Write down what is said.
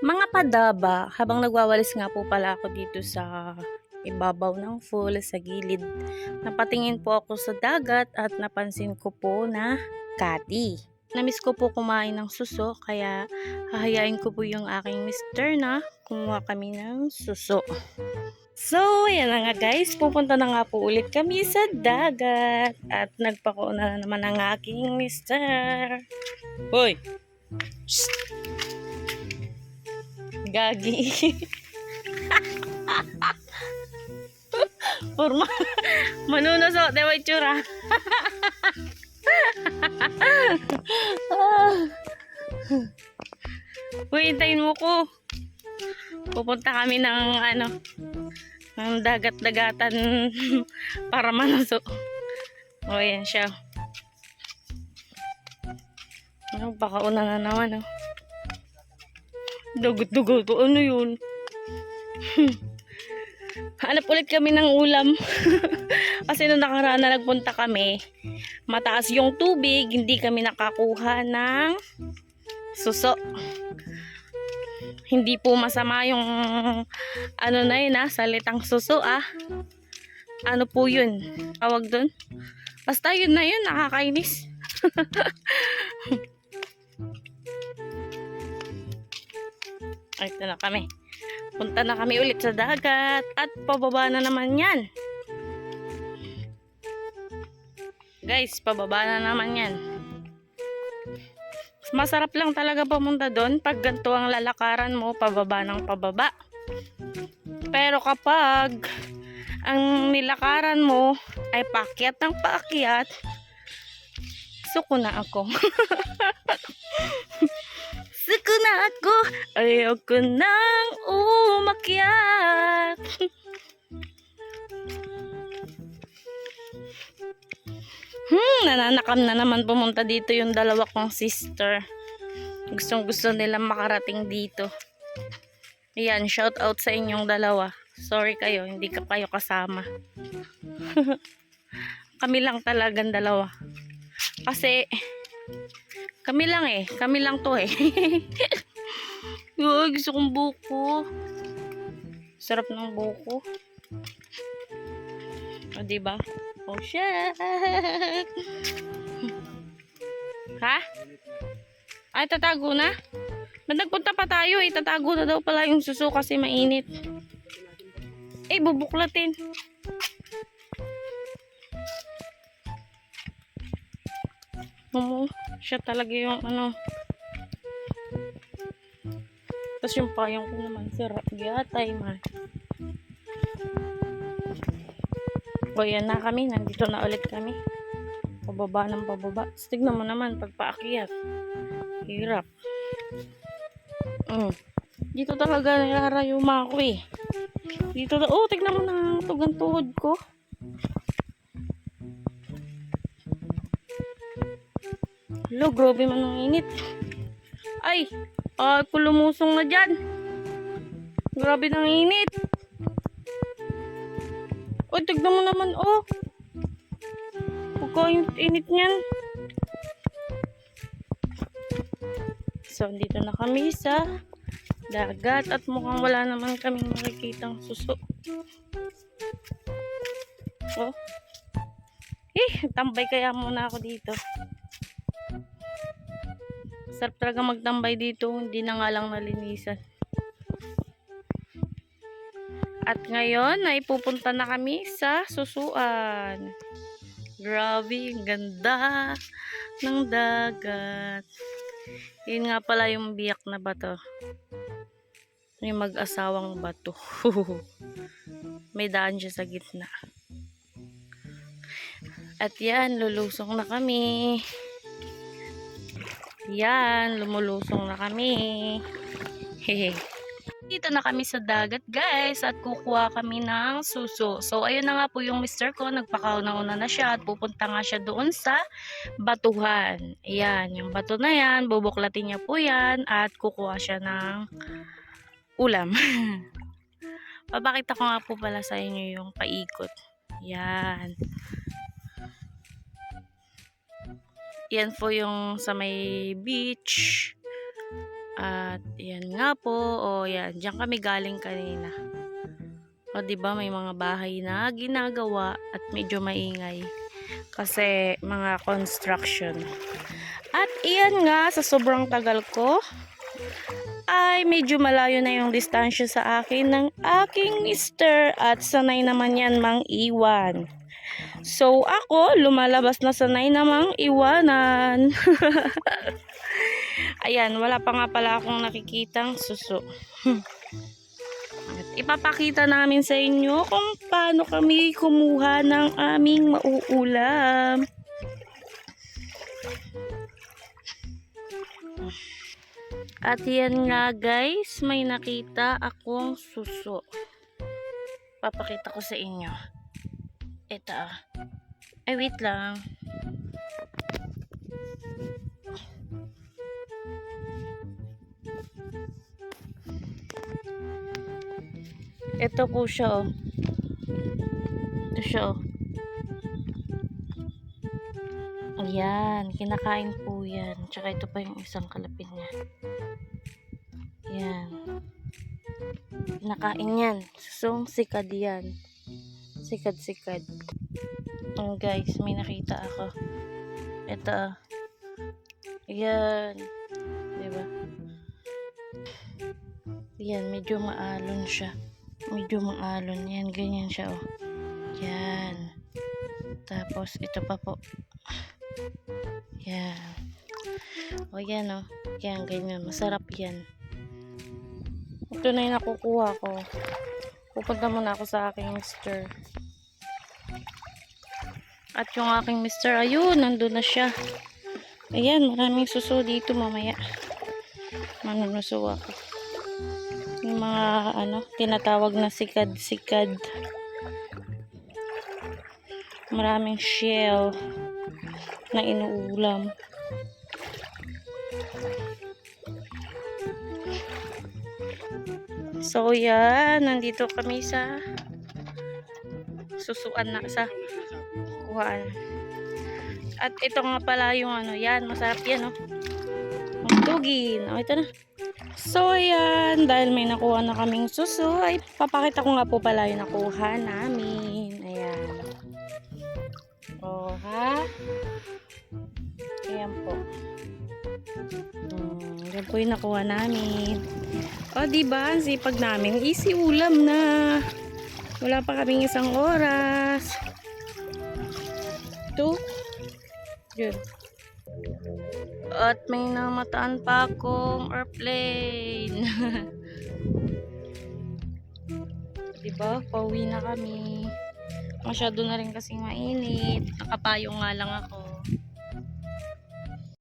Mga padaba, habang nagwawalis nga po pala ako dito sa ibabaw ng pool sa gilid, napatingin po ako sa dagat at napansin ko po na kati. Namiss ko po kumain ng suso kaya hahayain ko po yung aking mister na kumuha kami ng suso. So, ayan na nga guys, pupunta na nga po ulit kami sa dagat at nagpakuuna na naman ang aking mister. Hoy! Shh! Gagi. Forma. Manunuso, dewa itsura. Uy, hintayin mo ko. Pupunta kami ng ng dagat-dagatan para manuso. O, yan siya. Pakauna na naman, oh. Dugot-dugot. Ano yun? Hanap ulit kami ng ulam. Kasi nung nakaraan na nagpunta kami, mataas yung tubig, hindi kami nakakuha ng suso. Hindi po masama yung na yun salitang suso Ano po yun? Tawag dun? Basta yun na yun, nakakainis. Ay, ito na kami. Punta na kami ulit sa dagat at pababa na naman yan. Guys, pababa na naman yan. Masarap lang talaga pumunta doon pag ganito ang lalakaran mo, pababa ng pababa. Pero kapag ang nilakaran mo ay paakyat ng paakyat, suko na ako. Suko na ako, ayoko nang umakyat. Nananakam na naman pumunta dito yung dalawa kong sister. Gustong gusto nilang makarating dito. Ayan, shout out sa inyong dalawa. Sorry kayo, hindi ka kayo kasama. Kami lang talagang dalawa. Kasi kami lang to Uy, gusto kong buko. Sarap ng buko. O, diba? Oh, shit! Ha? Ay, tatago na? Ba't nagpunta pa tayo? Tatago na daw pala yung suso kasi mainit. Bubuklatin. Siya talaga yung Tapos yung payong ko naman, sira. Gatay man. O, yan na kami. Nandito na ulit kami. Pababa ng pababa. Tignan mo naman, pagpaakyat. Hirap. Dito talaga narayuma ako Dito na, tignan mo na tugang tuhod ko. Hello, grabe man ang init. Ay, pulumusong na dyan. Grabe ng init. Tignan mo naman, Pagka yung init niyan. So, dito na kami sa dagat at mukhang wala naman kaming makikitang suso. Tambay kaya muna ako dito. Sarap talaga magtambay dito, hindi na nga lang nalinisan. At ngayon ay pupunta na kami sa susuan. Grabe, ang ganda ng dagat. Yun nga pala yung biyak na bato. Yung mag-asawang bato. May daan siya sa gitna. At yan, lulusong na kami. Yan, lumulusong na kami. Hehe. Dito na kami sa dagat guys at kukuha kami ng suso. So ayun na nga po yung mister ko, nagpakauna-una na siya at pupunta nga siya doon sa batuhan. Ayan, yung bato na yan, bubuklatin niya po yan at kukuha siya ng ulam. Papakita ko nga po pala sa inyo yung paikot. Yan. Yan po yung sa may beach. At yan nga po, o yan, diyan kami galing kanina. O di ba may mga bahay na ginagawa at medyo maingay kasi mga construction. At iyan nga, sa sobrang tagal ko ay medyo malayo na yung distansya sa akin ng aking mister at sanay naman yan mang iwan. So ako, lumalabas na sanay namang iwanan. Ayan, wala pa nga pala akong nakikitang suso. At ipapakita namin sa inyo kung paano kami kumuha ng aming mauulam. At yan nga guys, may nakita akong suso. Papakita ko sa inyo. Ito. Ay, wait lang. Ito po siya, oh. Ito siya, oh. Ayan, kinakain po yan. Tsaka ito pa yung isang kalapin niya. Yan. Kinakain yan. Susong sikad yan. Sikad-sikad. Oh, guys, may nakita ako. Ito. Ayan. Diba? Yan, medyo maalon siya. Medyo maalon. Yan, ganyan siya, oh. Yan. Tapos, ito pa po. Yan. O, yan, oh. Yan, ganyan. Masarap yan. Ito na yung nakukuha ko. Pupunta muna ako sa aking mister. At yung aking mister, ayun, nandun na siya. Ayan, maraming suso dito mamaya. Manunuso ako. Yung mga, tinatawag na sikad-sikad. Maraming shell na inuulam. So, yan. Nandito kami sa susuan na sa kuhaan. At ito nga pala yung yan. Masarap yan, oh. Ang tugin. O, ito na. So, yan. Dahil may nakuha na kaming suso, ay papakita ko nga po pala yung nakuha namin. Ayan. O, ha? Ayan po. Yan po yung nakuha namin. O, diba? Ang sipag namin. Easy ulam na. Wala pa kaming isang oras. Ito. Yun. At may namataan pa akong airplane. Diba? Pauwi na kami. Masyado na rin kasing mainit. Nakapayong nga lang ako.